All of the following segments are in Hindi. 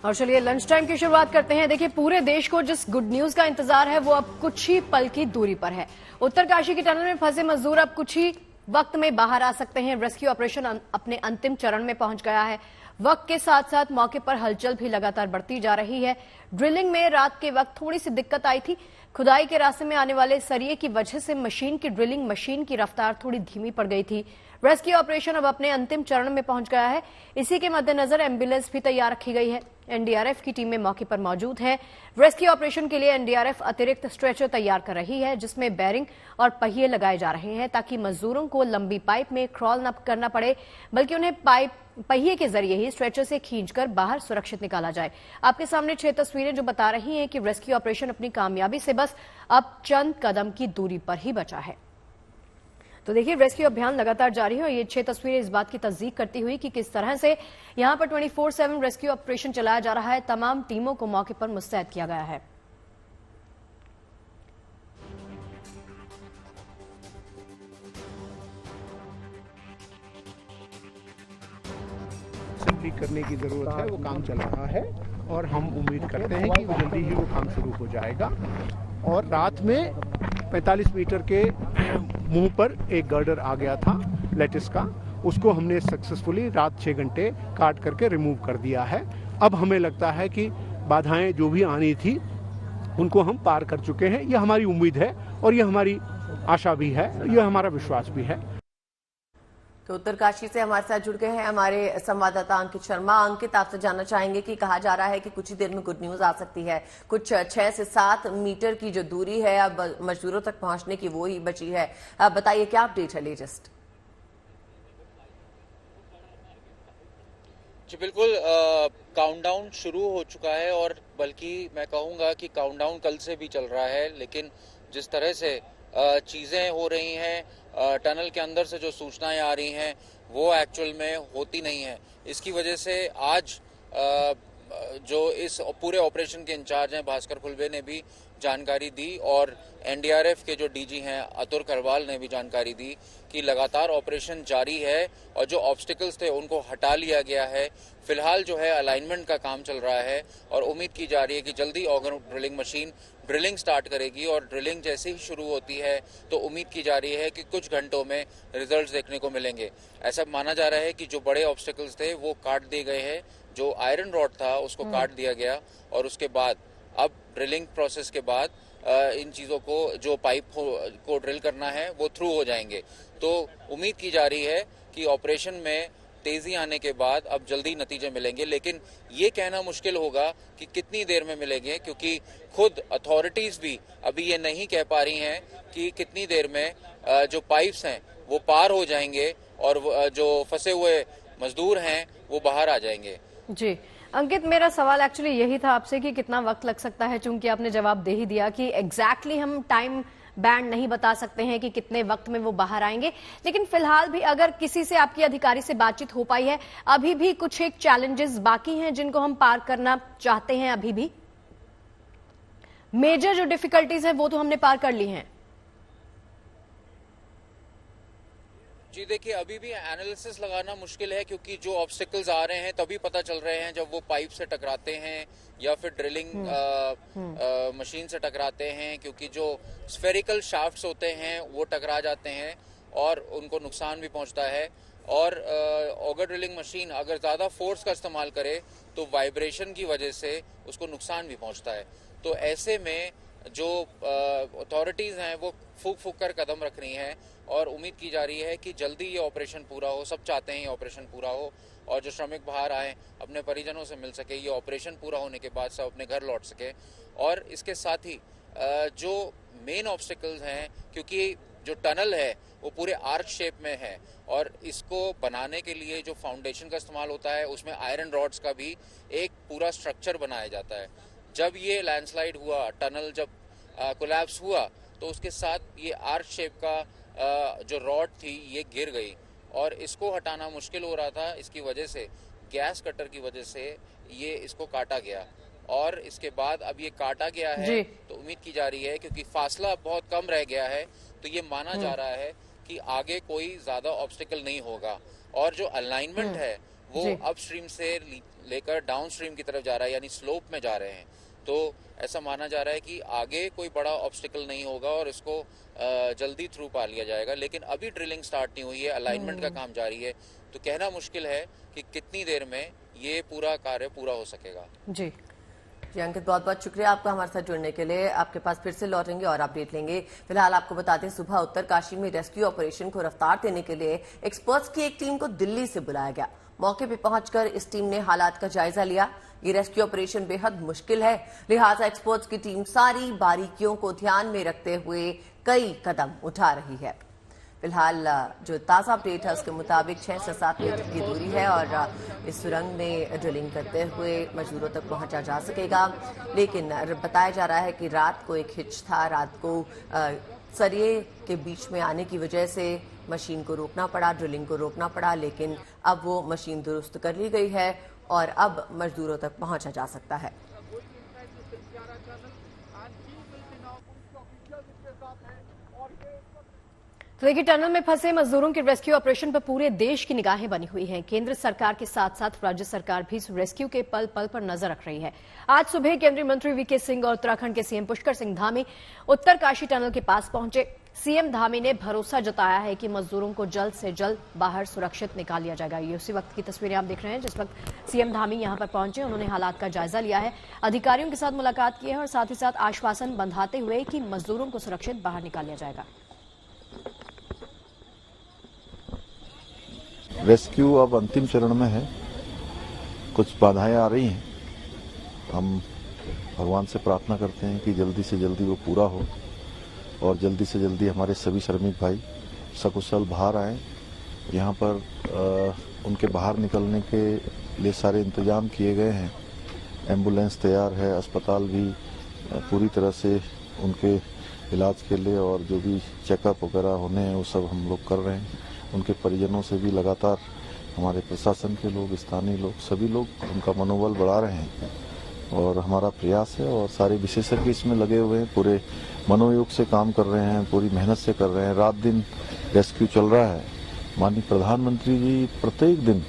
और चलिए लंच टाइम की शुरुआत करते हैं। देखिए, पूरे देश को जिस गुड न्यूज का इंतजार है वो अब कुछ ही पल की दूरी पर है। उत्तरकाशी की टनल में फंसे मजदूर अब कुछ ही वक्त में बाहर आ सकते हैं। रेस्क्यू ऑपरेशन अपने अंतिम चरण में पहुंच गया है। वक्त के साथ साथ मौके पर हलचल भी लगातार बढ़ती जा रही है। ड्रिलिंग में रात के वक्त थोड़ी सी दिक्कत आई थी। खुदाई के रास्ते में आने वाले सरिये की वजह से मशीन की ड्रिलिंग मशीन की रफ्तार थोड़ी धीमी पड़ गई थी। रेस्क्यू ऑपरेशन अब अपने अंतिम चरण में पहुंच गया है। इसी के मद्देनजर एम्बुलेंस भी तैयार रखी गई है। एनडीआरएफ की टीमें मौके पर मौजूद है। रेस्क्यू ऑपरेशन के लिए एनडीआरएफ अतिरिक्त स्ट्रेचर तैयार कर रही है, जिसमें बेरिंग और पहिए लगाए जा रहे हैं ताकि मजदूरों को लंबी पाइप में क्रॉल न करना पड़े, बल्कि उन्हें पहिए के जरिए ही स्ट्रेचर से खींचकर बाहर सुरक्षित निकाला जाए। आपके सामने 6 तस्वीरें जो बता रही हैं कि रेस्क्यू ऑपरेशन अपनी कामयाबी से बस अब चंद कदम की दूरी पर ही बचा है। तो देखिए, रेस्क्यू अभियान लगातार जारी है और ये 6 तस्वीरें इस बात की तस्दीक करती हुई कि किस तरह से यहां पर 24/7 रेस्क्यू ऑपरेशन चलाया जा रहा है। तमाम टीमों को मौके पर मुस्तैद किया गया है। ठीक करने की जरूरत है, वो काम चल रहा है और हम उम्मीद करते हैं कि जल्दी ही वो काम शुरू हो जाएगा। और रात में 45 मीटर के मुंह पर एक गर्डर आ गया था लेटिस का, उसको हमने सक्सेसफुली रात 6 घंटे काट करके रिमूव कर दिया है। अब हमें लगता है कि बाधाएं जो भी आनी थी उनको हम पार कर चुके हैं। यह हमारी उम्मीद है और यह हमारी आशा भी है, यह हमारा विश्वास भी है। तो उत्तरकाशी से हमारे साथ जुड़ गए हैं हमारे संवाददाता अंकित शर्मा। अंकित, आपसे जानना चाहेंगे कि कहा जा रहा है कि कुछ ही देर में गुड न्यूज आ सकती है। कुछ 6 से 7 मीटर की जो दूरी है अब मजदूरों तक पहुंचने की वो ही बची है। अब बताइए क्या अपडेट है लेटेस्ट? जी बिल्कुल, काउंटडाउन शुरू हो चुका है और बल्कि मैं कहूंगा कि काउंटडाउन कल से भी चल रहा है। लेकिन जिस तरह से चीजें हो रही हैं, टनल के अंदर से जो सूचनाएं आ रही हैं वो एक्चुअल में होती नहीं है। इसकी वजह से आज जो इस पूरे ऑपरेशन के इंचार्ज हैं भास्कर खुलबे ने भी जानकारी दी और एनडीआरएफ के जो डीजी हैं अतुर करवाल ने भी जानकारी दी कि लगातार ऑपरेशन जारी है और जो ऑब्स्टिकल्स थे उनको हटा लिया गया है। फिलहाल जो है अलाइनमेंट का काम चल रहा है और उम्मीद की जा रही है कि जल्दी organ drilling machine drilling start करेगी और ड्रिलिंग जैसे ही शुरू होती है तो उम्मीद की जा रही है कि कुछ घंटों में रिजल्ट्स देखने को मिलेंगे। ऐसा माना जा रहा है कि जो बड़े ऑब्स्टिकल्स थे वो काट दिए गए हैं, जो आयरन रॉड था उसको काट दिया गया और उसके बाद अब ड्रिलिंग प्रोसेस के बाद इन चीज़ों को जो पाइप को ड्रिल करना है वो थ्रू हो जाएंगे। तो उम्मीद की जा रही है कि ऑपरेशन में तेजी आने के बाद अब जल्दी नतीजे मिलेंगे। लेकिन ये कहना मुश्किल होगा कि कितनी देर में मिलेंगे, क्योंकि खुद अथॉरिटीज भी अभी ये नहीं कह पा रही हैं कि कितनी देर में जो पाइप्स हैं वो पार हो जाएंगे और जो फंसे हुए मजदूर हैं वो बाहर आ जाएंगे। जी अंकित, मेरा सवाल एक्चुअली यही था आपसे कि कितना वक्त लग सकता है, चूंकि आपने जवाब दे ही दिया कि एग्जैक्टली हम टाइम बैंड नहीं बता सकते हैं कि कितने वक्त में वो बाहर आएंगे। लेकिन फिलहाल भी अगर किसी से आपकी अधिकारी से बातचीत हो पाई है, अभी भी कुछ एक चैलेंजेस बाकी हैं जिनको हम पार करना चाहते हैं? अभी भी मेजर जो डिफिकल्टीज है वो तो हमने पार कर ली हैं। जी देखिए, अभी भी एनालिसिस लगाना मुश्किल है क्योंकि जो ऑब्स्टिकल्स आ रहे हैं तभी पता चल रहे हैं जब वो पाइप से टकराते हैं या फिर ड्रिलिंग मशीन से टकराते हैं, क्योंकि जो स्फेरिकल शाफ्ट्स होते हैं वो टकरा जाते हैं और उनको नुकसान भी पहुंचता है। और ऑगर ड्रिलिंग मशीन अगर ज़्यादा फोर्स का इस्तेमाल करे तो वाइब्रेशन की वजह से उसको नुकसान भी पहुंचता है। तो ऐसे में जो अथॉरिटीज़ हैं वो फूक फूक कर कदम रख रही हैं और उम्मीद की जा रही है कि जल्दी ये ऑपरेशन पूरा हो। सब चाहते हैं ये ऑपरेशन पूरा हो और जो श्रमिक बाहर आए अपने परिजनों से मिल सके, ये ऑपरेशन पूरा होने के बाद सब अपने घर लौट सके। और इसके साथ ही जो मेन ऑब्स्टिकल्स हैं, क्योंकि जो टनल है वो पूरे आर्च शेप में है और इसको बनाने के लिए जो फाउंडेशन का इस्तेमाल होता है उसमें आयरन रॉड्स का भी एक पूरा स्ट्रक्चर बनाया जाता है। जब ये लैंडस्लाइड हुआ, टनल जब कोलैप्स हुआ तो उसके साथ ये आर्च शेप का जो रॉड थी ये गिर गई और इसको हटाना मुश्किल हो रहा था। इसकी वजह से गैस कटर की वजह से ये इसको काटा गया और इसके बाद अब ये काटा गया है तो उम्मीद की जा रही है, क्योंकि फासला बहुत कम रह गया है, तो ये माना जा रहा है कि आगे कोई ज्यादा ऑब्स्टिकल नहीं होगा और जो अलाइनमेंट है वो अपस्ट्रीम से लेकर डाउनस्ट्रीम की तरफ जा रहा है, यानी स्लोप में जा रहे हैं। तो ऐसा माना जा रहा है कि आगे कोई बड़ा ऑब्स्टिकल नहीं होगा और इसको जल्दी थ्रू पा लिया जाएगा। लेकिन अभी ड्रिलिंग स्टार्ट नहीं हुई है, अलाइनमेंट का काम जारी है, तो कहना मुश्किल है कि कितनी देर में ये पूरा कार्य पूरा हो सकेगा। जी अंकित, बहुत बहुत शुक्रिया आपका हमारे साथ जुड़ने के लिए। आपके पास फिर से लौटेंगे और अपडेट लेंगे। फिलहाल आपको बताते हैं, सुबह उत्तरकाशी में रेस्क्यू ऑपरेशन को रफ्तार देने के लिए एक्सपर्ट्स की एक टीम को दिल्ली से बुलाया गया। मौके पर पहुंचकर इस टीम ने हालात का जायजा लिया। ये रेस्क्यू ऑपरेशन बेहद मुश्किल है, लिहाजा एक्सपर्ट्स की टीम सारी बारीकियों को ध्यान में रखते हुए कई कदम उठा रही है। फिलहाल जो ताज़ा अपडेट है उसके मुताबिक 6 से 7 मीटर की दूरी है और इस सुरंग में ड्रिलिंग करते हुए मजदूरों तक पहुंचा जा सकेगा। लेकिन बताया जा रहा है कि रात को एक हिच था, रात को सरिये के बीच में आने की वजह से मशीन को रोकना पड़ा, ड्रिलिंग को रोकना पड़ा। लेकिन अब वो मशीन दुरुस्त कर ली गई है और अब मजदूरों तक पहुंचा जा सकता है। तो देखिए, टनल में फंसे मजदूरों के रेस्क्यू ऑपरेशन पर पूरे देश की निगाहें बनी हुई हैं। केंद्र सरकार के साथ साथ राज्य सरकार भी इस रेस्क्यू के पल पल पर नजर रख रही है। आज सुबह केंद्रीय मंत्री वीके सिंह और उत्तराखंड के सीएम पुष्कर सिंह धामी उत्तरकाशी टनल के पास पहुंचे। सीएम धामी ने भरोसा जताया है कि मजदूरों को जल्द से जल्द बाहर सुरक्षित निकाल लिया जाएगा। ये उसी वक्त की तस्वीरें आप देख रहे हैं जिस वक्त सीएम धामी यहां पर पहुंचे। उन्होंने हालात का जायजा लिया है, अधिकारियों के साथ मुलाकात की है और साथ ही साथ आश्वासन बंधाते हुए कि मजदूरों को सुरक्षित बाहर निकाल लिया जाएगा। रेस्क्यू अब अंतिम चरण में है, कुछ बाधाएं आ रही हैं। हम भगवान से प्रार्थना करते हैं कि जल्दी से जल्दी वो पूरा हो और जल्दी से जल्दी हमारे सभी श्रमिक भाई सकुशल बाहर आए। यहाँ पर उनके बाहर निकलने के लिए सारे इंतजाम किए गए हैं। एम्बुलेंस तैयार है, अस्पताल भी पूरी तरह से उनके इलाज के लिए और जो भी चेकअप वगैरह होने हैं वो सब हम लोग कर रहे हैं। उनके परिजनों से भी लगातार हमारे प्रशासन के लोग, स्थानीय लोग, सभी लोग उनका मनोबल बढ़ा रहे हैं और हमारा प्रयास है और सारे विशेषज्ञ इसमें लगे हुए हैं, पूरे मनोयोग से काम कर रहे हैं, पूरी मेहनत से कर रहे हैं। रात दिन रेस्क्यू चल रहा है। माननीय प्रधानमंत्री जी प्रत्येक दिन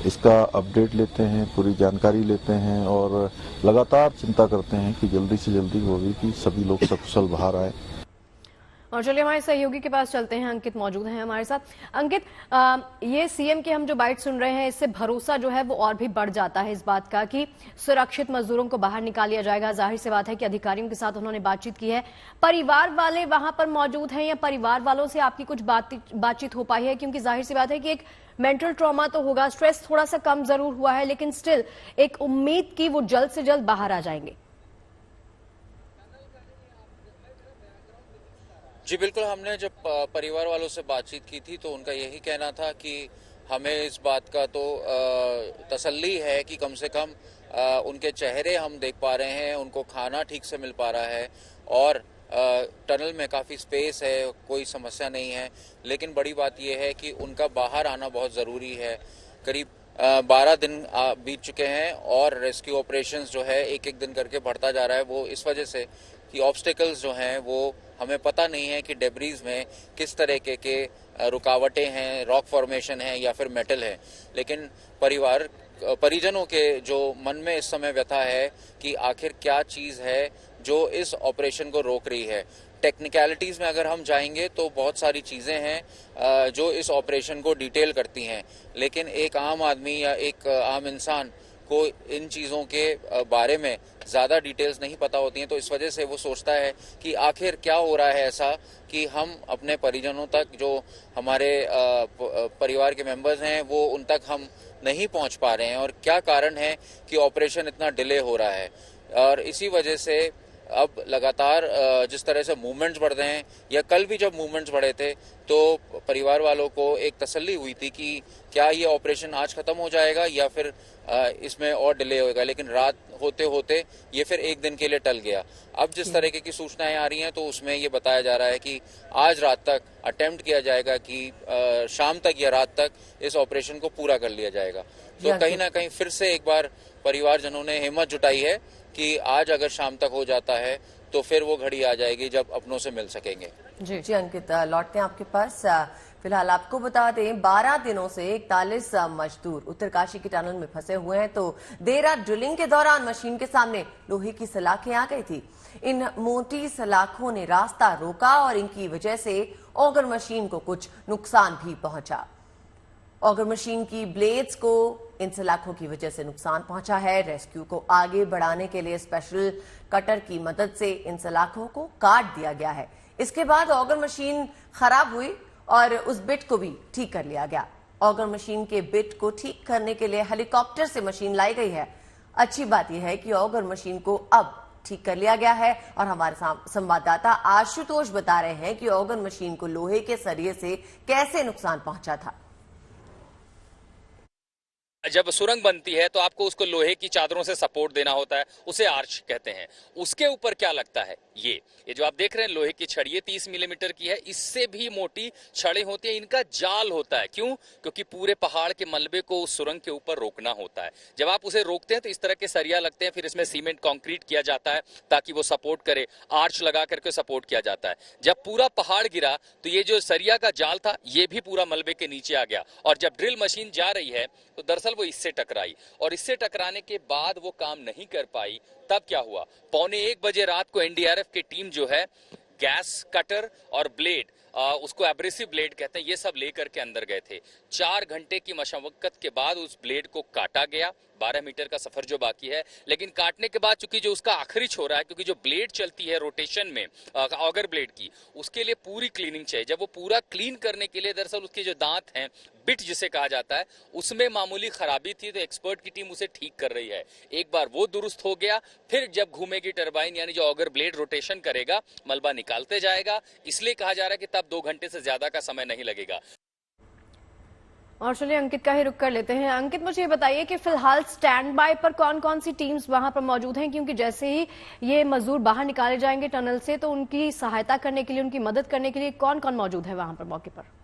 इसका अपडेट लेते हैं, पूरी जानकारी लेते हैं और लगातार चिंता करते हैं कि जल्दी से जल्दी होगी कि सभी लोग सकुशल बाहर आए। और चलिए हमारे सहयोगी के पास चलते हैं, अंकित मौजूद हैं हमारे साथ। अंकित, ये सीएम की हम जो बाइट सुन रहे हैं, इससे भरोसा जो है वो और भी बढ़ जाता है इस बात का कि सुरक्षित मजदूरों को बाहर निकाल लिया जाएगा। जाहिर सी बात है कि अधिकारियों के साथ उन्होंने बातचीत की है। परिवार वाले वहां पर मौजूद हैं या परिवार वालों से आपकी कुछ बातचीत हो पाई है? क्योंकि जाहिर सी बात है कि एक मेंटल ट्रॉमा तो होगा, स्ट्रेस थोड़ा सा कम जरूर हुआ है, लेकिन स्टिल एक उम्मीद की वो जल्द से जल्द बाहर आ जाएंगे। जी बिल्कुल, हमने जब परिवार वालों से बातचीत की थी तो उनका यही कहना था कि हमें इस बात का तो तसल्ली है कि कम से कम उनके चेहरे हम देख पा रहे हैं, उनको खाना ठीक से मिल पा रहा है और टनल में काफ़ी स्पेस है, कोई समस्या नहीं है। लेकिन बड़ी बात यह है कि उनका बाहर आना बहुत ज़रूरी है। करीब 12 दिन बीत चुके हैं और रेस्क्यू ऑपरेशंस जो है एक एक दिन करके बढ़ता जा रहा है। वो इस वजह से कि ऑब्स्टिकल्स जो हैं वो हमें पता नहीं है कि डेब्रीज में किस तरह के रुकावटें हैं, रॉक फॉर्मेशन है या फिर मेटल है। लेकिन परिजनों के जो मन में इस समय व्यथा है कि आखिर क्या चीज़ है जो इस ऑपरेशन को रोक रही है। टेक्निकलिटीज़ में अगर हम जाएंगे तो बहुत सारी चीज़ें हैं जो इस ऑपरेशन को डिटेल करती हैं, लेकिन एक आम आदमी या एक आम इंसान को इन चीज़ों के बारे में ज़्यादा डिटेल्स नहीं पता होती हैं। तो इस वजह से वो सोचता है कि आखिर क्या हो रहा है ऐसा कि हम अपने परिजनों तक, जो हमारे परिवार के मेंबर्स हैं, वो उन तक हम नहीं पहुंच पा रहे हैं और क्या कारण है कि ऑपरेशन इतना डिले हो रहा है। और इसी वजह से अब लगातार जिस तरह से मूवमेंट्स बढ़ रहे हैं, या कल भी जब मूवमेंट्स बढ़े थे तो परिवार वालों को एक तसल्ली हुई थी कि क्या ये ऑपरेशन आज खत्म हो जाएगा या फिर इसमें और डिले होगा। लेकिन रात होते होते ये फिर एक दिन के लिए टल गया। अब जिस तरीके की सूचनाएं आ रही हैं तो उसमें ये बताया जा रहा है कि आज रात तक अटेम्प्ट किया जाएगा कि शाम तक या रात तक इस ऑपरेशन को पूरा कर लिया जाएगा। तो कहीं ना कहीं फिर से एक बार परिवारजनों ने हिम्मत जुटाई है कि आज अगर शाम तक हो जाता है तो फिर वो घड़ी आ जाएगी जब अपनों से मिल सकेंगे। जी अंकित, लौटते हैं आपके पास। फिलहाल आपको बता दें 12 दिनों से 41 मजदूर उत्तरकाशी की टनल में फंसे हुए हैं। तो देर रात ड्रिलिंग के दौरान मशीन के सामने लोहे की सलाखें आ गई थी। इन मोटी सलाखों ने रास्ता रोका और इनकी वजह से ऑगर मशीन को कुछ नुकसान भी पहुंचा। ऑगर मशीन की ब्लेड्स को इन सलाखों की वजह से नुकसान पहुंचा है। रेस्क्यू को आगे बढ़ाने के लिए स्पेशल कटर की मदद से इन सलाखों को काट दिया गया है। इसके बाद ऑगर मशीन खराब हुई और उस बिट को भी ठीक कर लिया गया। ऑगर मशीन के बिट को ठीक करने के लिए हेलीकॉप्टर से मशीन लाई गई है। अच्छी बात यह है कि ऑगर मशीन को अब ठीक कर लिया गया है और हमारे संवाददाता आशुतोष बता रहे हैं कि ऑगर मशीन को लोहे के सरिये से कैसे नुकसान पहुंचा था। जब सुरंग बनती है तो आपको उसको लोहे की चादरों से सपोर्ट देना होता है, उसे आर्च कहते हैं। उसके ऊपर क्या लगता है, ये जो आप देख रहे हैं लोहे की छड़ी 30 मिलीमीटर की है। इससे भी मोटी छड़ें होती हैं। इनका जाल होता है। क्यों? क्योंकि पूरे पहाड़ के मलबे को उस सुरंग के ऊपर रोकना होता है। जब आप उसे रोकते हैं तो इस तरह के सरिया लगते हैं, फिर इसमें सीमेंट कंक्रीट किया जाता है ताकि वो सपोर्ट करे, आर्च लगा करके सपोर्ट किया जाता है। जब पूरा पहाड़ गिरा तो ये जो सरिया का जाल था ये भी पूरा मलबे के नीचे आ गया और जब ड्रिल मशीन जा रही है तो दरअसल वो इससे टकराई और इससे टकराने के बाद वो काम नहीं कर पाई। तब क्या हुआ, 12:45 बजे रात को एनडीआरएफ की टीम जो है गैस कटर और ब्लेड, उसको एब्रेसिव ब्लेड कहते हैं, ये सब लेकर के अंदर गए थे। 4 घंटे की मशक्कत के बाद उस ब्लेड को काटा गया। 12 मीटर का सफर जो बाकी है, लेकिन काटने के बाद चूंकि जो उसका आखिरी छोर है, क्योंकि जो ब्लेड चलती है रोटेशन में ऑगर ब्लेड की, उसके लिए पूरी क्लीनिंग चाहिए। जब वो पूरा क्लीन करने के लिए दरअसल उसके जो दांत हैं, बिट जिसे कहा जाता है, उसमें मामूली खराबी थी तो एक्सपर्ट की टीम उसे ठीक कर रही है। एक बार वो दुरुस्त हो गया, फिर जब घूमेगी टरबाइन यानी जो ऑगर ब्लेड रोटेशन करेगा, मलबा निकालते जाएगा। इसलिए कहा जा रहा है कि तब 2 घंटे से ज्यादा का समय नहीं लगेगा। और चलिए अंकित का ही रुख कर लेते हैं। अंकित, मुझे ये बताइए कि फिलहाल स्टैंड बाय पर कौन कौन सी टीम्स वहां पर मौजूद हैं, क्योंकि जैसे ही ये मजदूर बाहर निकाले जाएंगे टनल से तो उनकी सहायता करने के लिए, उनकी मदद करने के लिए कौन कौन मौजूद है वहां पर मौके पर?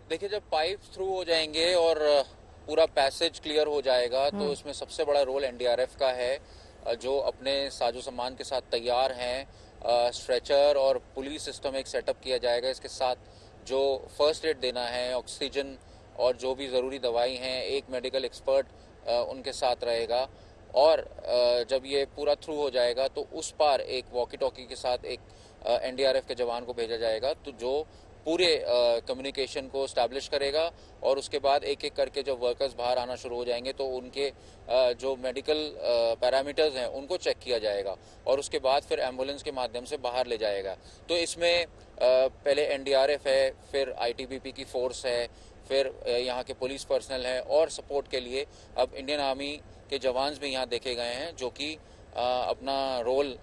देखिए, जब पाइप थ्रू हो जाएंगे और पूरा पैसेज क्लियर हो जाएगा तो इसमें सबसे बड़ा रोल एनडीआरएफ का है, जो अपने साजो सामान के साथ तैयार हैं। स्ट्रेचर और पुलिस सिस्टम एक सेटअप किया जाएगा। इसके साथ जो फर्स्ट एड देना है, ऑक्सीजन और जो भी ज़रूरी दवाई हैं, एक मेडिकल एक्सपर्ट उनके साथ रहेगा। और जब ये पूरा थ्रू हो जाएगा तो उस पार एक वॉकी टॉकी के साथ एक एनडीआरएफ के जवान को भेजा जाएगा, तो जो पूरे कम्युनिकेशन को स्टैब्लिश करेगा। और उसके बाद एक एक करके जब वर्कर्स बाहर आना शुरू हो जाएंगे तो उनके जो मेडिकल पैरामीटर्स हैं उनको चेक किया जाएगा और उसके बाद फिर एम्बुलेंस के माध्यम से बाहर ले जाएगा। तो इसमें पहले एनडीआरएफ है, फिर आईटीबीपी की फोर्स है, फिर यहाँ के पुलिस पर्सनल है और सपोर्ट के लिए अब इंडियन आर्मी के जवान भी यहाँ देखे गए हैं, जो कि अपना रोल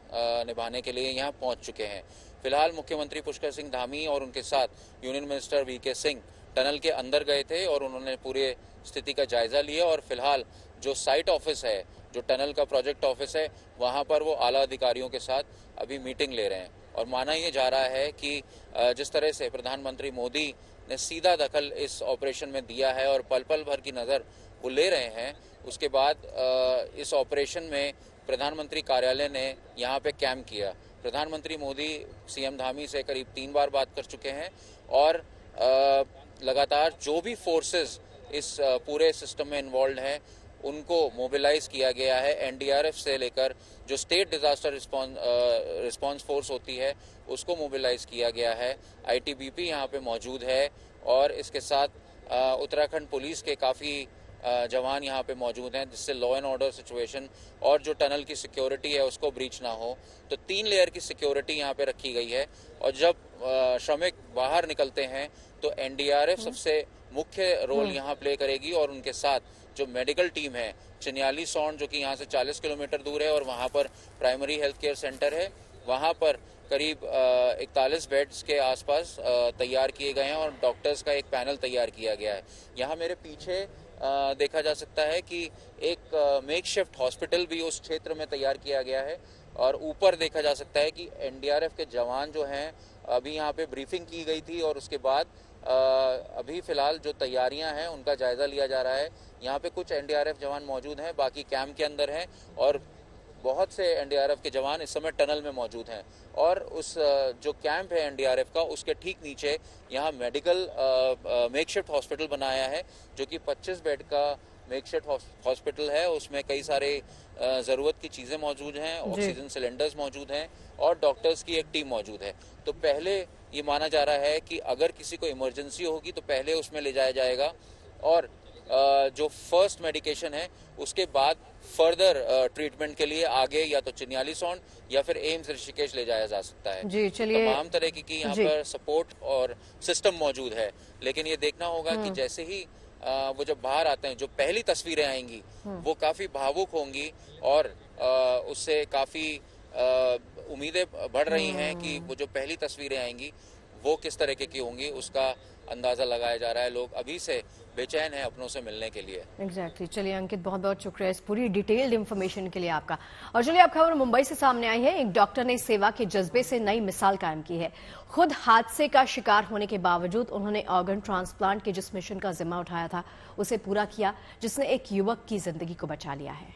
निभाने के लिए यहाँ पहुँच चुके हैं। फिलहाल मुख्यमंत्री पुष्कर सिंह धामी और उनके साथ union minister VK Singh tunnel के अंदर गए थे और उन्होंने पूरे स्थिति का जायजा लिया और फिलहाल जो साइट ऑफिस है, जो टनल का प्रोजेक्ट ऑफिस है, वहां पर वो आला अधिकारियों के साथ अभी मीटिंग ले रहे हैं। और माना ये जा रहा है कि जिस तरह से प्रधानमंत्री मोदी ने सीधा दखल इस ऑपरेशन में दिया है और पल पल भर की नज़र वो ले रहे हैं, उसके बाद इस ऑपरेशन में प्रधानमंत्री कार्यालय ने यहाँ पे कैंप किया। प्रधानमंत्री मोदी सीएम धामी से करीब 3 बार बात कर चुके हैं और लगातार जो भी फोर्सेस इस पूरे सिस्टम में इन्वॉल्व हैं उनको मोबिलाइज किया गया है। एनडीआरएफ से लेकर जो स्टेट डिजास्टर रिस्पांस फोर्स होती है उसको मोबिलाइज किया गया है। आईटीबीपी यहाँ पे मौजूद है और इसके साथ उत्तराखंड पुलिस के काफ़ी जवान यहाँ पे मौजूद हैं, जिससे लॉ एंड ऑर्डर सिचुएशन और जो टनल की सिक्योरिटी है उसको ब्रीच ना हो। तो 3 लेयर की सिक्योरिटी यहाँ पे रखी गई है और जब श्रमिक बाहर निकलते हैं तो एनडीआरएफ सबसे मुख्य रोल यहाँ प्ले करेगी और उनके साथ जो मेडिकल टीम है चिन्याली सौंड, जो कि यहाँ से 40 किलोमीटर दूर है और वहाँ पर प्राइमरी हेल्थ केयर सेंटर है, वहाँ पर करीब 41 बेड्स के आसपास तैयार किए गए हैं और डॉक्टर्स का एक पैनल तैयार किया गया है। यहाँ मेरे पीछे देखा जा सकता है कि एक मेकशिफ्ट हॉस्पिटल भी उस क्षेत्र में तैयार किया गया है और ऊपर देखा जा सकता है कि एनडीआरएफ के जवान जो हैं, अभी यहाँ पे ब्रीफिंग की गई थी और उसके बाद अभी फिलहाल जो तैयारियां हैं उनका जायजा लिया जा रहा है। यहाँ पे कुछ एनडीआरएफ जवान मौजूद हैं, बाकी कैंप के अंदर हैं और बहुत से एनडीआरएफ के जवान इस समय टनल में मौजूद हैं और उस जो कैंप है एनडीआरएफ का उसके ठीक नीचे यहाँ मेडिकल मेकशिफ्ट हॉस्पिटल बनाया है जो कि 25 बेड का मेकशिफ्ट हॉस्पिटल है। उसमें कई सारे ज़रूरत की चीज़ें मौजूद हैं, ऑक्सीजन सिलेंडर्स मौजूद हैं और डॉक्टर्स की एक टीम मौजूद है। तो पहले ये माना जा रहा है कि अगर किसी को इमरजेंसी होगी तो पहले उसमें ले जाया जाएगा और जो फर्स्ट मेडिकेशन है उसके बाद फर्दर ट्रीटमेंट के लिए आगे या तो चिन्यालीसौंड या फिर एम्स ऋषिकेश ले जाया जा सकता है। जी चलिए, तमाम तरह की यहाँ पर सपोर्ट और सिस्टम मौजूद है, लेकिन ये देखना होगा कि जैसे ही वो जब बाहर आते हैं जो पहली तस्वीरें आएंगी वो काफी भावुक होंगी और उससे काफी उम्मीदें बढ़ रही हैं कि वो जो पहली तस्वीरें आएंगी वो किस तरह की होंगी, उसका अंदाजा लगाया जा रहा है। लोग अभी से बेचैन हैं अपनों से मिलने के लिए। एग्जैक्टली। चलिए अंकित, बहुत बहुत शुक्रिया इस पूरी डिटेल्ड इन्फॉर्मेशन के लिए आपका। और चलिए अब खबर मुंबई से सामने आई है। एक डॉक्टर ने सेवा के जज्बे से नई मिसाल कायम की है। खुद हादसे का शिकार होने के बावजूद उन्होंने ऑर्गन ट्रांसप्लांट के जिस मिशन का जिम्मा उठाया था उसे पूरा किया, जिसने एक युवक की जिंदगी को बचा लिया है।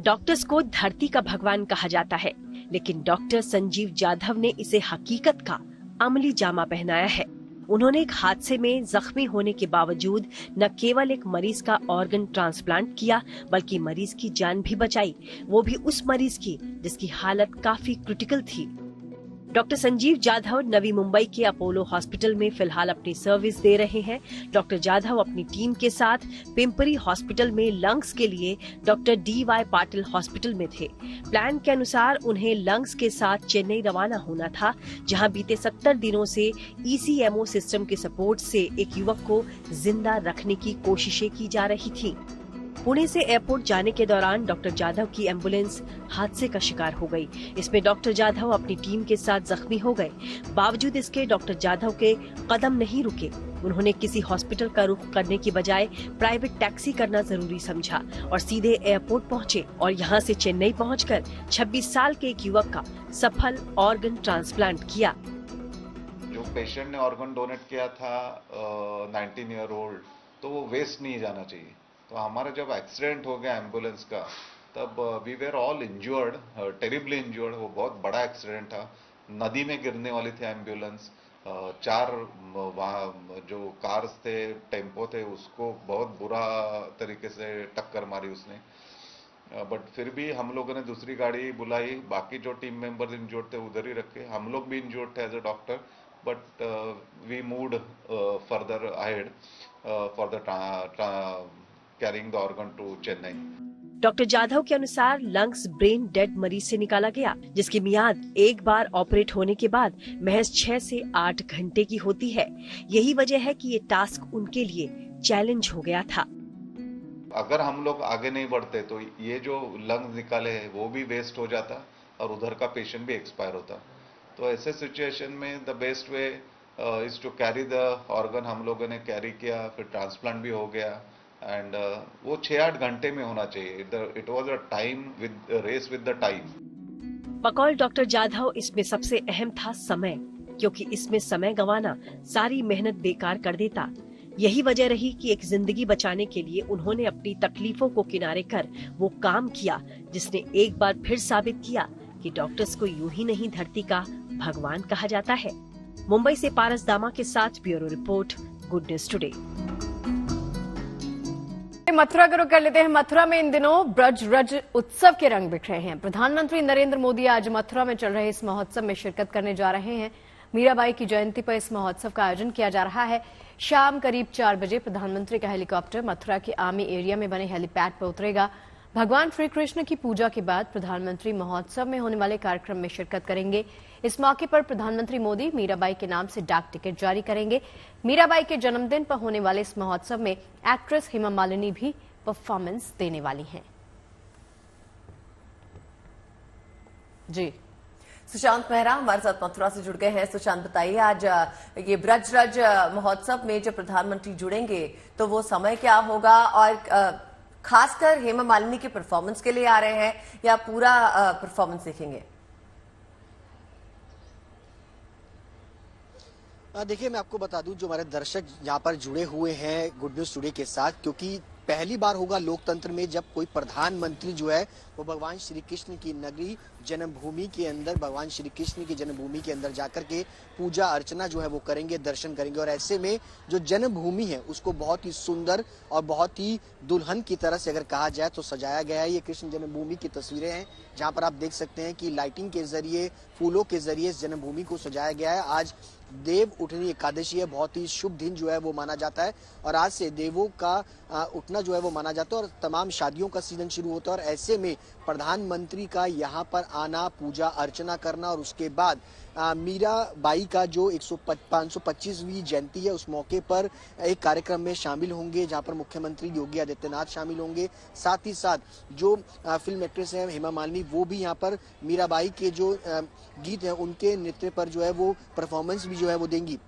डॉक्टर्स को धरती का भगवान कहा जाता है, लेकिन डॉक्टर संजीव जाधव ने इसे हकीकत का अमली जामा पहनाया है। उन्होंने एक हादसे में जख्मी होने के बावजूद न केवल एक मरीज का ऑर्गन ट्रांसप्लांट किया बल्कि मरीज की जान भी बचाई, वो भी उस मरीज की जिसकी हालत काफी क्रिटिकल थी। डॉक्टर संजीव जाधव नवी मुंबई के अपोलो हॉस्पिटल में फिलहाल अपनी सर्विस दे रहे हैं। डॉक्टर जाधव अपनी टीम के साथ पिंपरी हॉस्पिटल में लंग्स के लिए डॉक्टर DY पाटिल हॉस्पिटल में थे। प्लान के अनुसार उन्हें लंग्स के साथ चेन्नई रवाना होना था, जहां बीते 70 दिनों से ECMO सिस्टम के सपोर्ट से एक युवक को जिंदा रखने की कोशिशें की जा रही थी। पुणे से एयरपोर्ट जाने के दौरान डॉक्टर जाधव की एम्बुलेंस हादसे का शिकार हो गई। इसमें डॉक्टर जाधव अपनी टीम के साथ जख्मी हो गए। बावजूद इसके डॉक्टर जाधव के कदम नहीं रुके। उन्होंने किसी हॉस्पिटल का रुख करने की बजाय प्राइवेट टैक्सी करना जरूरी समझा और सीधे एयरपोर्ट पहुंचे और यहां से चेन्नई पहुंचकर 26 साल के एक युवक का सफल ऑर्गन ट्रांसप्लांट किया। जो पेशेंट ने ऑर्गन डोनेट किया था 19 ईयर ओल्ड, तो वो वेस्ट नहीं जाना चाहिए। तो हमारा जब एक्सीडेंट हो गया एम्बुलेंस का, तब we were all injured, terribly injured. वो बहुत बड़ा एक्सीडेंट था, नदी में गिरने वाली थी एम्बुलेंस। 4 जो कार्स थे, टेम्पो थे, उसको बहुत बुरा तरीके से टक्कर मारी उसने। बट फिर भी हम लोगों ने दूसरी गाड़ी बुलाई, बाकी जो टीम मेंबर्स इंजर्ड थे उधर ही रखे। हम लोग भी इंजर्ड थे as a doctor, but we moved further ahead for the carrying the organ to Chennai. Doctor Jadhav के अनुसार लंग्स ब्रेन डेड मरीज से निकाला गया, जिसकी मियाद एक बार ऑपरेट होने के बाद महज 6 से 8 घंटे की होती है। यही वजह है कि ये टास्क उनके लिए चैलेंज हो गया था। अगर हम लोग आगे नहीं बढ़ते तो ये जो लंग्स निकाले हैं वो भी वेस्ट हो जाता और उधर का पेशेंट भी एक्सपायर होता। तो ऐसे सिचुएशन में the best way is to carry the organ. हम लोगों ने कैरी किया, फिर ट्रांसप्लांट भी हो गया एंड वो 6-8 घंटे में होना चाहिए। It was a time with race with the time. बकौल डॉक्टर जाधव इसमें सबसे अहम था समय, क्योंकि इसमें समय गंवाना सारी मेहनत बेकार कर देता। यही वजह रही कि एक जिंदगी बचाने के लिए उन्होंने अपनी तकलीफों को किनारे कर वो काम किया जिसने एक बार फिर साबित किया कि डॉक्टर्स को यूं ही नहीं धरती का भगवान कहा जाता है। मुंबई से पारस दामा के साथ bureau report, good news today. Mathura का रुख कर लेते हैं। मथुरा में इन दिनों ब्रज रज उत्सव के रंग बिखरे हैं। प्रधानमंत्री नरेंद्र मोदी आज मथुरा में चल रहे इस महोत्सव में शिरकत करने जा रहे हैं। मीराबाई की जयंती पर इस महोत्सव का आयोजन किया जा रहा है। शाम करीब 4 बजे प्रधानमंत्री का हेलीकॉप्टर मथुरा के आर्मी एरिया में बने हेलीपैड पर उतरेगा। भगवान श्री कृष्ण की पूजा के बाद प्रधानमंत्री महोत्सव में होने वाले कार्यक्रम में शिरकत करेंगे। इस मौके पर प्रधानमंत्री मोदी मीराबाई के नाम से डाक टिकट जारी करेंगे। मीराबाई के जन्मदिन पर होने वाले इस महोत्सव में एक्ट्रेस हेमा मालिनी भी परफॉर्मेंस देने वाली हैं। जी सुशांत मेहरा हमारे साथ मथुरा से जुड़ गए हैं। सुशांत, बताइए आज ये ब्रज रज महोत्सव में जब प्रधानमंत्री जुड़ेंगे तो वो समय क्या होगा और खासकर हेमा मालिनी के परफॉर्मेंस के लिए आ रहे हैं या पूरा परफॉर्मेंस देखेंगे? देखिए, मैं आपको बता दूं, जो हमारे दर्शक यहाँ पर जुड़े हुए हैं गुड न्यूज टुडे के साथ, क्योंकि पहली बार होगा लोकतंत्र में जब कोई प्रधानमंत्री जो है वो भगवान श्री कृष्ण की नगरी जन्मभूमि के अंदर, भगवान श्री कृष्ण की जन्मभूमि के अंदर जाकर के पूजा अर्चना जो है वो करेंगे, दर्शन करेंगे। और ऐसे में जो जन्मभूमि है उसको बहुत ही सुंदर और बहुत ही दुल्हन की तरह से अगर कहा जाए तो सजाया गया है। ये कृष्ण जन्मभूमि की तस्वीरें हैं जहाँ पर आप देख सकते हैं कि लाइटिंग के जरिए, फूलों के जरिए इस जन्मभूमि को सजाया गया है। आज देव उठनी एकादशी है, बहुत ही शुभ दिन जो है वो माना जाता है और आज से देवों का उठना जो है वो माना जाता है और तमाम शादियों का सीजन शुरू होता है। और ऐसे में प्रधानमंत्री का यहाँ पर आना, पूजा अर्चना करना और उसके बाद मीराबाई का जो 525वीं जयंती है उस मौके पर एक कार्यक्रम में शामिल होंगे जहां पर मुख्यमंत्री योगी आदित्यनाथ शामिल होंगे। साथ ही साथ जो फिल्म एक्ट्रेस है हेमा मालिनी, वो भी यहाँ पर मीराबाई के जो गीत हैं उनके नृत्य पर जो है वो परफॉर्मेंस भी जो है वो देंगी।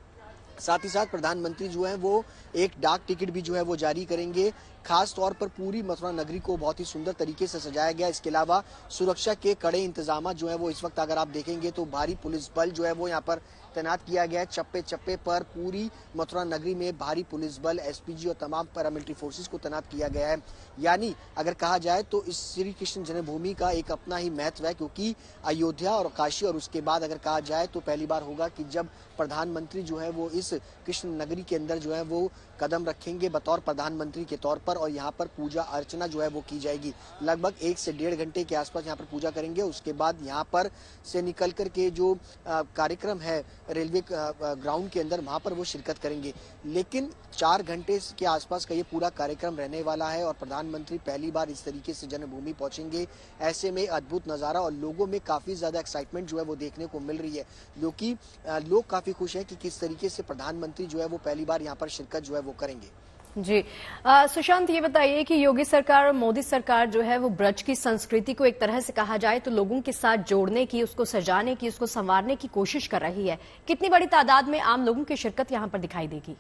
साथ ही साथ प्रधानमंत्री जो है वो एक डाक टिकट भी जो है वो जारी करेंगे। खास तौर पर पूरी मथुरा नगरी को बहुत ही सुंदर तरीके से सजाया गया। इसके अलावा सुरक्षा के कड़े इंतजाम जो है वो इस वक्त अगर आप देखेंगे तो भारी पुलिस बल जो है वो यहाँ पर तैनात किया गया है। चप्पे चप्पे पर पूरी मथुरा नगरी में भारी पुलिस बल, एसपीजी और तमाम पैरामिलिट्री फोर्सेस को तैनात किया गया है। यानी अगर कहा जाए तो इस श्री कृष्ण जन्मभूमि का एक अपना ही महत्व है, क्योंकि अयोध्या और काशी और उसके बाद अगर कहा जाए तो पहली बार होगा कि जब प्रधानमंत्री जो है वो इस कृष्ण नगरी के अंदर जो है वो कदम रखेंगे बतौर प्रधानमंत्री के तौर पर और यहाँ पर पूजा अर्चना जो है वो की जाएगी। लगभग 1 से 1.5 घंटे के आसपास यहाँ पर पूजा करेंगे। उसके बाद यहाँ पर से निकल कर के जो कार्यक्रम है रेलवे ग्राउंड के अंदर, वहाँ पर वो शिरकत करेंगे। लेकिन 4 घंटे के आसपास का ये पूरा कार्यक्रम रहने वाला है और प्रधानमंत्री पहली बार इस तरीके से जन्मभूमि पहुंचेंगे। ऐसे में अद्भुत नज़ारा और लोगों में काफ़ी ज़्यादा एक्साइटमेंट जो है वो देखने को मिल रही है, जो कि लोग काफ़ी खुश हैं कि किस तरीके से प्रधानमंत्री जो है वो पहली बार यहाँ पर शिरकत जो है वो करेंगे। जी सुशांत, ये बताइए कि योगी सरकार और मोदी सरकार जो है वो ब्रज की संस्कृति को एक तरह से कहा जाए तो लोगों के साथ जोड़ने की, उसको सजाने की, उसको संवारने की कोशिश कर रही है। कितनी बड़ी तादाद में आम लोगों की शिरकत यहाँ पर दिखाई देगी?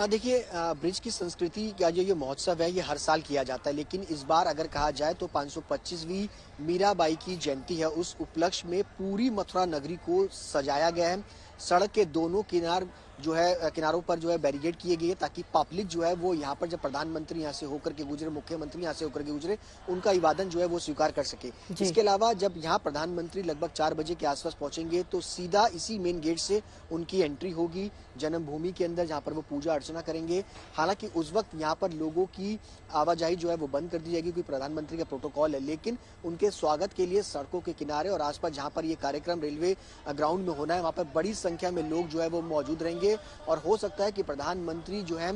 देखिए, ब्रिज की संस्कृति का जो ये महोत्सव है ये हर साल किया जाता है, लेकिन इस बार अगर कहा जाए तो 525वीं मीराबाई की जयंती है, उस उपलक्ष्य में पूरी मथुरा नगरी को सजाया गया है। सड़क के दोनों किनारों पर जो है बैरिकेड किए गए ताकि पब्लिक जो है वो यहाँ पर जब प्रधानमंत्री यहाँ से होकर के गुजरे, मुख्यमंत्री यहाँ से होकर के गुजरे, उनका अभिवादन जो है वो स्वीकार कर सके। इसके अलावा जब यहाँ प्रधानमंत्री लगभग 4 बजे के आसपास पहुंचेंगे तो सीधा इसी मेन गेट से उनकी एंट्री होगी जन्मभूमि के अंदर, जहाँ पर वो पूजा अर्चना करेंगे। हालांकि उस वक्त यहाँ पर लोगों की आवाजाही जो है वो बंद कर दी जाएगी क्योंकि प्रधानमंत्री का प्रोटोकॉल है, लेकिन उनके स्वागत के लिए सड़कों के किनारे और आसपास जहाँ पर ये कार्यक्रम रेलवे ग्राउंड में होना है वहाँ पर बड़ी संख्या में लोग जो है वो मौजूद रहेंगे। और हो सकता है कि प्रधानमंत्री जो है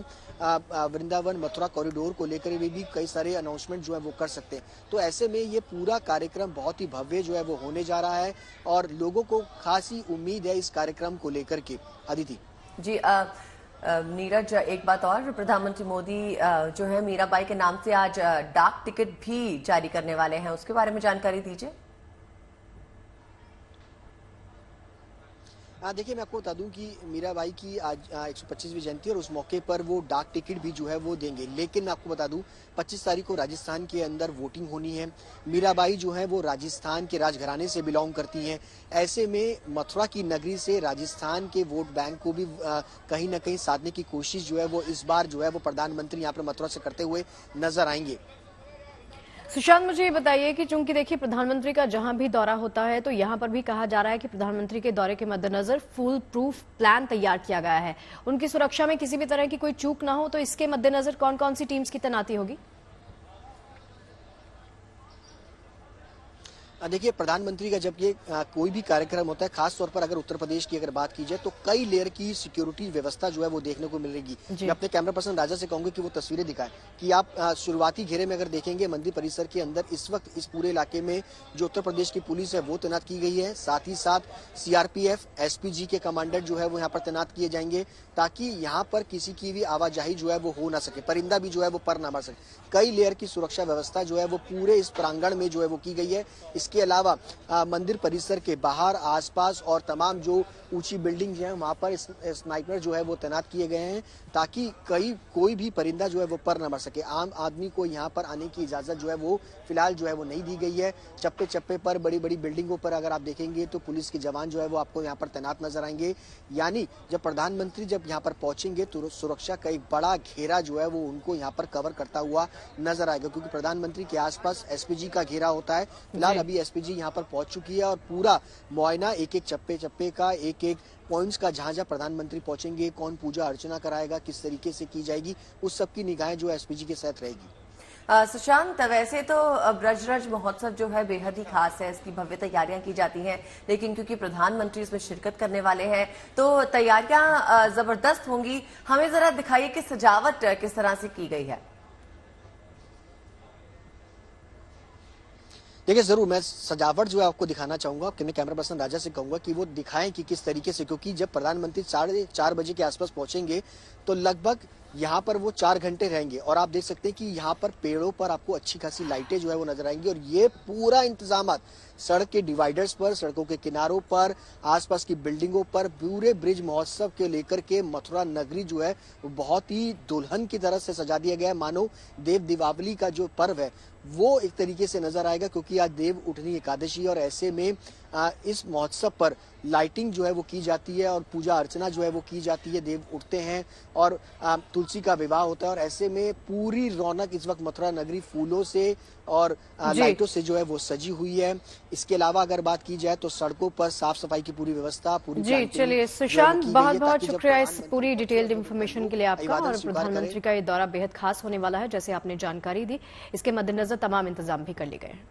वृंदावन मथुरा कॉरिडोर को लेकर भी कई सारे अनाउंसमेंट जो है वो कर सकते हैं। तो ऐसे में ये पूरा कार्यक्रम बहुत ही भव्य जो है वो होने जा रहा है और लोगों को खासी उम्मीद है इस कार्यक्रम को लेकर के। अदिति जी, नीरज, एक बात और, प्रधानमंत्री मोदी जो है मीराबाई के नाम से आज डाक टिकट भी जारी करने वाले हैं, उसके बारे में जानकारी दीजिए। देखिए, मैं आपको बता दूं कि मीराबाई की आज 125वीं जयंती और उस मौके पर वो डाक टिकट भी जो है वो देंगे। लेकिन मैं आपको बता दूं 25 तारीख को राजस्थान के अंदर वोटिंग होनी है। मीराबाई जो है वो राजस्थान के राजघराने से बिलोंग करती हैं। ऐसे में मथुरा की नगरी से राजस्थान के वोट बैंक को भी कहीं ना कहीं साधने की कोशिश जो है वो इस बार जो है वो प्रधानमंत्री यहाँ पर मथुरा से करते हुए नजर आएंगे। सुशांत, मुझे ये बताइए कि चूंकि देखिए प्रधानमंत्री का जहां भी दौरा होता है तो यहां पर भी कहा जा रहा है कि प्रधानमंत्री के दौरे के मद्देनजर फुल प्रूफ प्लान तैयार किया गया है। उनकी सुरक्षा में किसी भी तरह की कोई चूक ना हो, तो इसके मद्देनजर कौन कौन सी टीम्स की तैनाती होगी? देखिए, प्रधानमंत्री का जब ये कोई भी कार्यक्रम होता है, खास तौर पर अगर उत्तर प्रदेश की अगर बात की जाए तो कई लेयर की सिक्योरिटी व्यवस्था जो है वो देखने को मिलेगी। मैं अपने कैमरा पर्सन राजा से कहूंगा कि वो तस्वीरें दिखाएं कि आप शुरुआती घेरे में अगर देखेंगे मंदिर परिसर के अंदर इस वक्त इस पूरे इलाके में जो उत्तर प्रदेश की पुलिस है वो तैनात की गई है। साथ ही साथ सीआरपीएफ, एसपीजी के कमांडर जो है वो यहाँ पर तैनात किए जाएंगे ताकि यहाँ पर किसी की भी आवाजाही जो है वो हो ना सके, परिंदा भी जो है वो पर ना मार सके। कई लेयर की सुरक्षा व्यवस्था जो है वो पूरे इस प्रांगण में जो है वो की गई है। इसके इसके अलावा मंदिर परिसर के बाहर आसपास और तमाम जो ऊंची बिल्डिंग हैं वहां पर स्नाइपर जो है वो तैनात किए गए हैं ताकि कोई भी परिंदा जो है वो पर न मर सके। आम आदमी को यहाँ पर आने की इजाजत जो है वो फिलहाल जो है वो नहीं दी गई है। चप्पे चप्पे पर बड़ी बड़ी बिल्डिंगों पर अगर आप देखेंगे तो पुलिस के जवान जो है वो आपको यहाँ पर तैनात नजर आएंगे। यानी जब प्रधानमंत्री जब यहाँ पर पहुंचेंगे तो सुरक्षा का एक बड़ा घेरा जो है वो उनको यहाँ पर कवर करता हुआ नजर आएगा, क्योंकि प्रधानमंत्री के आसपास एसपीजी का घेरा होता है। फिलहाल अभी एसपीजी यहाँ पर पहुंच चुकी है और पूरा मुआयना एक एक चप्पे चप्पे का एक एक पॉइंट्स का जहां जहां प्रधानमंत्री पहुंचेंगे, कौन पूजा अर्चना कराएगा, किस तरीके से की जाएगी, उस सब की निगाहें जो एसपीजी के साथ रहेगी। सुशांत, वैसे तो ब्रजराज महोत्सव जो है बेहद ही खास है, इसकी भव्य तैयारियां की जाती हैं, लेकिन क्योंकि प्रधानमंत्री इसमें शिरकत करने वाले हैं तो तैयारियां जबरदस्त होंगी। हमें जरा दिखाइए कि सजावट किस तरह से की गई है। देखिए जरूर मैं सजावट जो है आपको दिखाना चाहूंगा, कैमरा पर्सन राजा से कहूंगा कि वो दिखाएं कि किस तरीके से, क्योंकि जब प्रधानमंत्री 4:30 बजे के आसपास पहुंचेंगे तो लगभग यहाँ पर वो 4 घंटे रहेंगे और आप देख सकते हैं कि यहाँ पर पेड़ों पर आपको अच्छी खासी लाइटें जो है वो नजर आएंगी और ये पूरा इंतजाम सड़क के डिवाइडर्स पर, सड़कों के किनारों पर, आसपास की बिल्डिंगों पर पूरे ब्रिज महोत्सव के लेकर के मथुरा नगरी जो है वो बहुत ही दुल्हन की तरह से सजा दिया गया है। मानो देव दीपावली का जो पर्व है वो एक तरीके से नजर आएगा, क्योंकि आज देव उठनी एकादशी और ऐसे में इस महोत्सव पर लाइटिंग जो है वो की जाती है और पूजा अर्चना जो है वो की जाती है। देव उठते हैं और तुलसी का विवाह होता है और ऐसे में पूरी रौनक इस वक्त मथुरा नगरी फूलों से और लाइटों से जो है वो सजी हुई है। इसके अलावा अगर बात की जाए तो सड़कों पर साफ सफाई की पूरी व्यवस्था पूरी। जी चलिए सुशांत, बहुत बहुत शुक्रिया इस पूरी डिटेल्ड इन्फॉर्मेशन के लिए आपका। और प्रधानमंत्री का ये दौरा बेहद खास होने वाला है, जैसे आपने जानकारी दी। इसके मद्देनजर तमाम इंतजाम भी कर लिए गए हैं।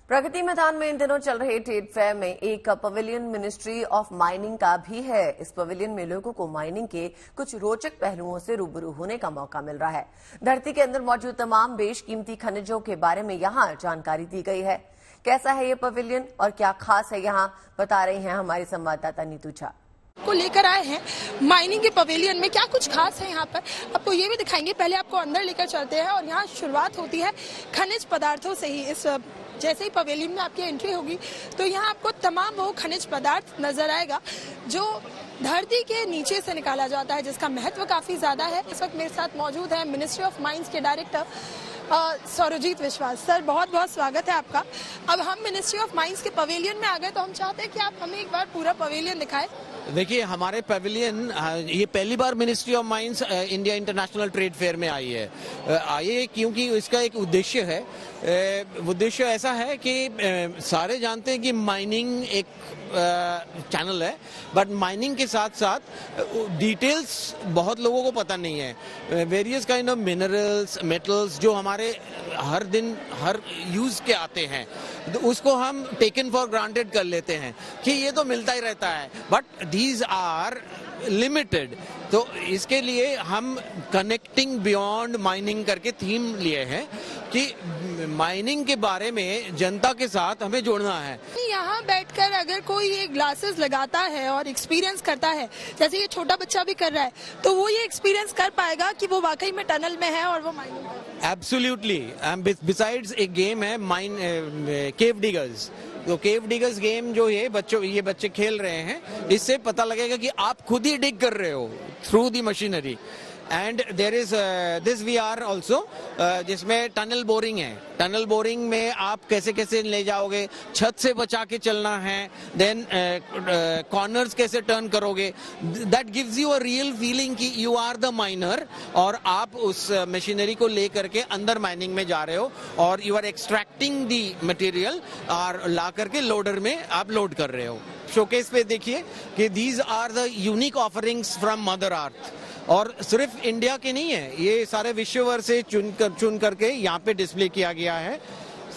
प्रगति मैदान में इन दिनों चल रहे ट्रेड फेयर में एक पवेलियन मिनिस्ट्री ऑफ माइनिंग का भी है। इस पवेलियन में लोगों को माइनिंग के कुछ रोचक पहलुओं से रूबरू होने का मौका मिल रहा है। धरती के अंदर मौजूद तमाम बेशकीमती खनिजों के बारे में यहाँ जानकारी दी गई है। कैसा है ये पवेलियन और क्या खास है यहाँ, बता रही हैं हमारी संवाददाता नीतू झा। को लेकर आए हैं माइनिंग के पवेलियन में, क्या कुछ खास है यहाँ पर आपको ये भी दिखाएंगे। पहले आपको अंदर लेकर चलते हैं और यहाँ शुरुआत होती है खनिज पदार्थों से ही। इस जैसे ही पवेलियन में आपकी एंट्री होगी तो यहाँ आपको तमाम वो खनिज पदार्थ नजर आएगा जो धरती के नीचे से निकाला जाता है, जिसका महत्व काफी ज्यादा है। इस वक्त मेरे साथ मौजूद है मिनिस्ट्री ऑफ माइंस के डायरेक्टर सौरजीत विश्वास। सर बहुत बहुत स्वागत है आपका। अब हम मिनिस्ट्री ऑफ माइंस के पवेलियन में आ गए तो हम चाहते हैं कि आप हमें एक बार पूरा पवेलियन दिखाएं। देखिए हमारे पवेलियन ये पहली बार ministry of mines India international trade fair में आई है। क्योंकि इसका एक उद्देश्य है। उद्देश्य ऐसा है कि सारे जानते हैं कि माइनिंग एक चैनल है, बट माइनिंग के साथ साथ डिटेल्स बहुत लोगों को पता नहीं है। Various kind of minerals, metals जो हमारे हर दिन हर यूज के आते हैं, तो उसको हम टेकन फॉर ग्रांटेड कर लेते हैं कि ये तो मिलता ही रहता है, बट दीज आर लिमिटेड। तो इसके लिए हम कनेक्टिंग बियॉन्ड माइनिंग करके थीम लिए हैं कि माइनिंग के बारे में जनता के साथ हमें जोड़ना है। यहाँ बैठकर अगर कोई ये ग्लासेस लगाता है और एक्सपीरियंस करता है, जैसे ये छोटा बच्चा भी कर रहा है, तो वो ये एक्सपीरियंस कर पाएगा कि वो वाकई में टनल में है और वो माइनिंग है। एब्सोल्युटली। बिसाइड्स एक गेम है माइन केव डिगर्स। तो केव डिगर्स गेम जो ये बच्चे खेल रहे हैं, इससे पता लगेगा कि आप खुद ही डिग कर रहे हो through the machinery. And there is this VR also, जिसमें टनल बोरिंग है। टनल बोरिंग में आप कैसे कैसे ले जाओगे, छत से बचा के चलना है, देन कॉर्नर्स कैसे टर्न करोगे, that gives you a real feeling कि यू आर द माइनर और आप उस मशीनरी को ले करके अंदर माइनिंग में जा रहे हो और you are extracting the material और ला करके लोडर में आप लोड कर रहे हो। शोकेस पे देखिए कि these are the unique offerings from mother earth. और सिर्फ इंडिया के नहीं है, ये सारे विश्व भर से चुन करके यहाँ पे डिस्प्ले किया गया है,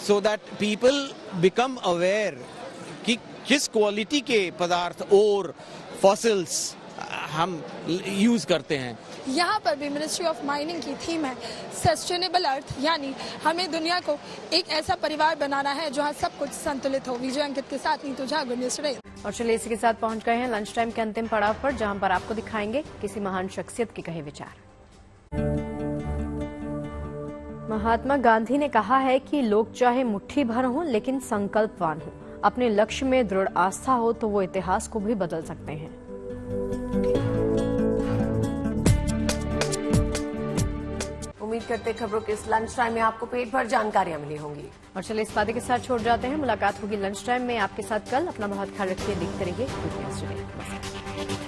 so that people become aware कि किस क्वालिटी के पदार्थ और फॉसिल्स हम यूज करते हैं। यहाँ पर भी मिनिस्ट्री ऑफ माइनिंग की थीम है सस्टेनेबल अर्थ, यानी हमें दुनिया को एक ऐसा परिवार बनाना है जहाँ सब कुछ संतुलित हो। विजय अंकित के साथ Neetu Jha, good news today. और चलिए इसी के साथ पहुंच गए हैं लंच टाइम के अंतिम पड़ाव पर, जहां पर आपको दिखाएंगे किसी महान शख्सियत के कहे विचार। महात्मा गांधी ने कहा है कि लोग चाहे मुट्ठी भर हों लेकिन संकल्पवान हों, अपने लक्ष्य में दृढ़ आस्था हो तो वो इतिहास को भी बदल सकते हैं। उम्मीद करते खबरों के इस लंच टाइम में आपको पेट भर जानकारियां मिली होंगी। और चलिए इस बातें के साथ छोड़ जाते हैं। मुलाकात होगी लंच टाइम में आपके साथ कल। अपना बहुत ख्याल रखिए। देखते रहिए गुड न्यूज़ टुडे।